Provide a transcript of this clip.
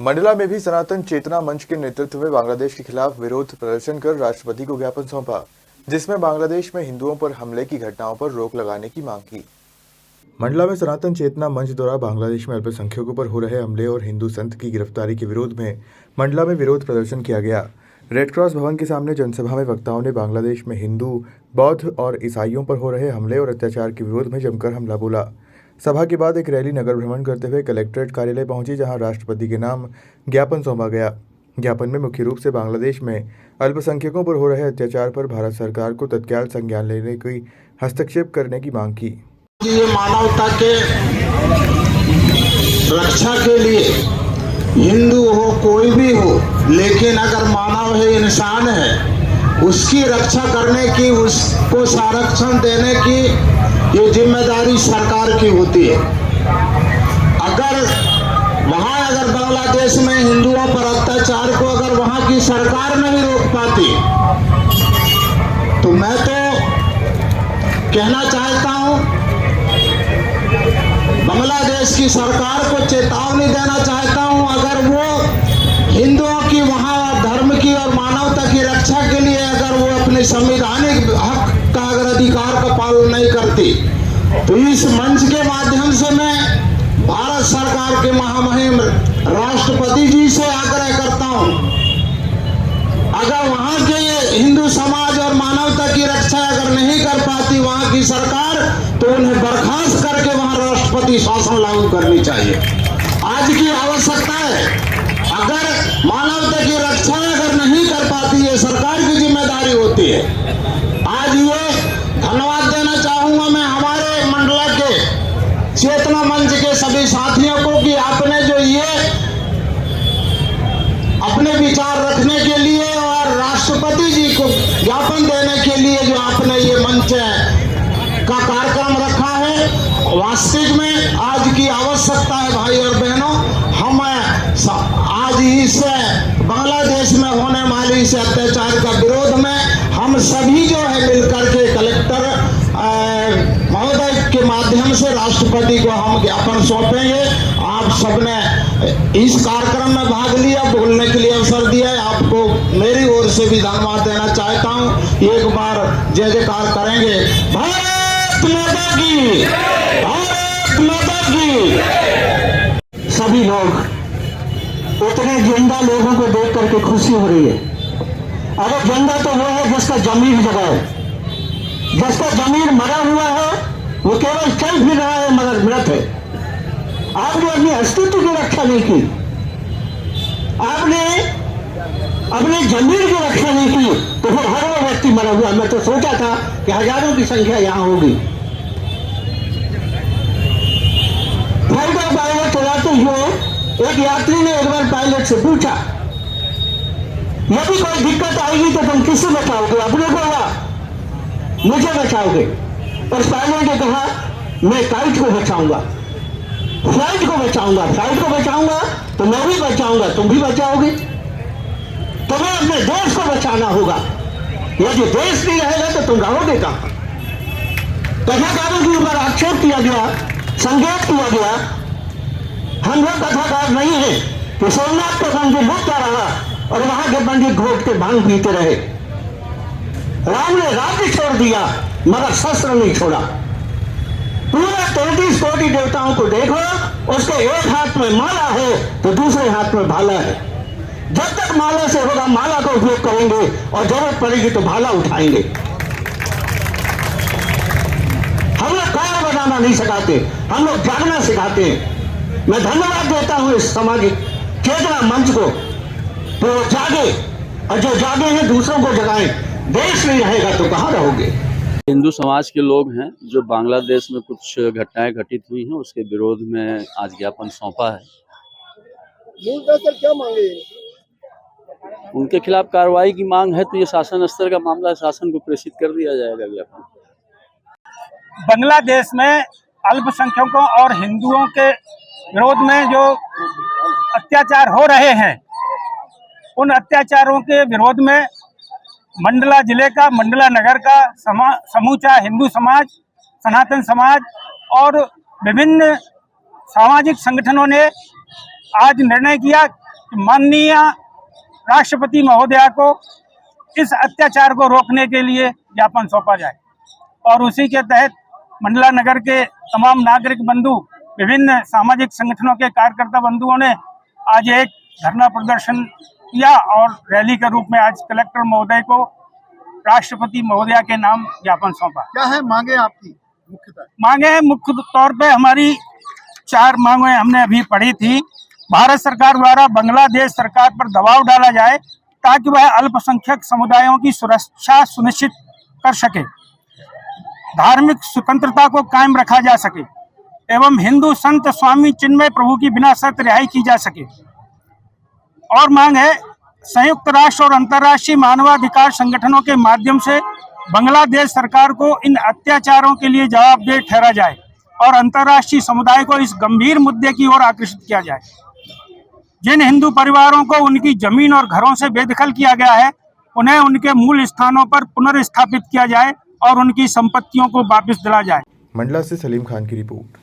मंडला में भी सनातन चेतना मंच के नेतृत्व में बांग्लादेश के खिलाफ विरोध प्रदर्शन कर राष्ट्रपति को ज्ञापन सौंपा, जिसमें बांग्लादेश में हिंदुओं पर हमले की घटनाओं पर रोक लगाने की मांग की। मंडला में सनातन चेतना मंच द्वारा बांग्लादेश में अल्पसंख्यकों पर हो रहे हमले और हिंदू संत की गिरफ्तारी के विरोध में मंडला में विरोध प्रदर्शन किया गया। रेड क्रॉस भवन के सामने जनसभा में वक्ताओं ने बांग्लादेश में हिंदू, बौद्ध और ईसाइयों पर हो रहे हमले और अत्याचार के विरोध में जमकर हमला बोला। सभा के बाद एक रैली नगर भ्रमण करते हुए कलेक्ट्रेट कार्यालय पहुंची, जहां राष्ट्रपति के नाम ज्ञापन सौंपा गया। ज्ञापन में मुख्य रूप से बांग्लादेश में अल्पसंख्यकों पर हो रहे अत्याचार पर भारत सरकार को तत्काल संज्ञान लेने की हस्तक्षेप करने की मांग की। ये मानवता के रक्षा के लिए हिंदू हो कोई भी हो, लेकिन अगर मानव है, इंसान है, उसकी रक्षा करने की, उसको संरक्षण देने की ये जिम्मेदारी सरकार की होती है। अगर बांग्लादेश में हिंदुओं पर अत्याचार को अगर वहां की सरकार नहीं रोक पाती, तो मैं तो कहना चाहता हूं, बांग्लादेश की सरकार को चेतावनी देना चाहता हूं, अगर वो हिंदुओं की वहां धर्म की और मानवता की रक्षा के लिए अगर वो अपने संवैधानिक हक का अगर अधिकार का पालन नहीं करती, तो इस मंच के माध्यम से मैं भारत सरकार के महामहिम राष्ट्रपति जी से आग्रह करता हूं, अगर वहां के हिंदू समाज और मानवता की रक्षा अगर नहीं कर पाती वहां की सरकार, तो उन्हें बर्खास्त करके वहां राष्ट्रपति शासन लागू करनी चाहिए। आज की आवश्यकता है, अगर मानवता की रक्षा अगर नहीं कर पाती ये सरकार की जिम्मेदारी होती है। आज ये धन्यवाद देना चाहूंगा मैं हमारे मंडला के चेतना मंच के सभी साथियों को कि आपने जो ये अपने विचार रखने के लिए और राष्ट्रपति जी को ज्ञापन देने के लिए जो आपने ये मंच का कार्यक्रम रखा है, वास्तविक में आज की आवश्यकता है। भाई और बहनों, हम आज इस बांग्लादेश में होने वाले इस अत्याचार का विरोध में हम सभी जो है मिलकर के कलेक्टर महोदय के माध्यम से राष्ट्रपति को हम ज्ञापन सौंपेंगे। आप सबने इस कार्यक्रम में भाग लिया, बोलने के लिए अवसर दिया है, आपको मेरी ओर से भी धन्यवाद देना चाहता हूं। एक बार जय जयकार करेंगे। भारत माता की, भारत माता की। सभी लोग, इतने जिंदा लोगों को देख करके खुशी हो रही है। अरे जिंदा तो वो है जिसका जमीन जगह है, जिसका जमीन मरा हुआ है, वो केवल चल फिर रहा है मगर मृत है। आपने अपने अस्तित्व की रक्षा नहीं की, आपने अपने जमीन की रक्षा नहीं की, तो फिर हर वो व्यक्ति मरा हुआ। मैं तो सोचा था कि हजारों की संख्या यहां होगी। फ्लाइट का पायलट चलाते हुए एक यात्री ने एक बार पायलट से पूछा, यदि कोई दिक्कत आएगी तो तुम किससे बचाओगे, अपने को या मुझे बचाओगे? उस पायलट ने कहा, मैं काइट को बचाऊंगा, फ्लाइट को बचाऊंगा। फ्लाइट को बचाऊंगा तो मैं भी बचाऊंगा, तुम भी बचाओगे। तुम्हें अपने देश को बचाना होगा। यदि देश नहीं रहेगा तो तुम रहोगे कहां? कथाकारों के ऊपर आक्षेप किया गया, संकेत किया गया। हम लोग कथाकार नहीं है कि सोमनाथ का मंदिर लुटता रहा और वहां के पंडित घोट के भांग पीते रहे। राम ने राज्य छोड़ दिया मगर शस्त्र नहीं छोड़ा। पूरे 33 कोटि देवताओं को देखो, उसके एक हाथ में माला है तो दूसरे हाथ में भाला है। जब तक माला से होगा माला का उपयोग करेंगे और जरूरत पड़ेगी तो भाला उठाएंगे। हम लोग कार बनाना नहीं सिखाते, हम लोग जागना सिखाते हैं। मैं धन्यवाद देता हूं इस सामाजिक चेतना मंच को, तो जागे, और जो जागे हैं दूसरों को जगाएं। देश नहीं रहेगा तो कहां रहोगे? हिंदू समाज के लोग हैं जो बांग्लादेश में कुछ घटनाएं घटित हुई हैं, उसके विरोध में आज ज्ञापन सौंपा है। मूलतः सर क्या मांगे? उनके खिलाफ कार्रवाई की मांग है, तो ये शासन स्तर का मामला है, शासन को प्रेषित कर दिया जाएगा ज्ञापन। बांग्लादेश में अल्पसंख्यकों और हिंदुओं के विरोध में जो अत्याचार हो रहे हैं, उन अत्याचारों के विरोध में मंडला जिले का, मंडला नगर का समूचा हिंदू समाज, सनातन समाज और विभिन्न सामाजिक संगठनों ने आज निर्णय किया कि माननीय राष्ट्रपति महोदया को इस अत्याचार को रोकने के लिए ज्ञापन सौंपा जाए। और उसी के तहत मंडला नगर के तमाम नागरिक बंधु, विभिन्न सामाजिक संगठनों के कार्यकर्ता बंधुओं ने आज एक धरना प्रदर्शन किया और रैली के रूप में आज कलेक्टर महोदय को राष्ट्रपति महोदया के नाम ज्ञापन सौंपा। क्या है मांगे आपकी मुख्यतः? मांगे मुख्य तौर पे हमारी 4 मांगें हमने अभी पढ़ी थी। भारत सरकार द्वारा बांग्लादेश सरकार पर दबाव डाला जाए ताकि वह अल्पसंख्यक समुदायों की सुरक्षा सुनिश्चित कर सके, धार्मिक स्वतंत्रता को कायम रखा जा सके एवं हिंदू संत स्वामी चिन्मय प्रभु की बिना शर्त रिहाई की जा सके। और मांग है संयुक्त राष्ट्र और अंतर्राष्ट्रीय मानवाधिकार संगठनों के माध्यम से बांग्लादेश सरकार को इन अत्याचारों के लिए जवाबदेह ठहरा जाए और अंतर्राष्ट्रीय समुदाय को इस गंभीर मुद्दे की ओर आकर्षित किया जाए। जिन हिंदू परिवारों को उनकी जमीन और घरों से बेदखल किया गया है, उन्हें उनके मूल स्थानों पर पुनर्स्थापित किया जाए और उनकी संपत्तियों को वापस दिला जाए। मंडला से सलीम खान की रिपोर्ट।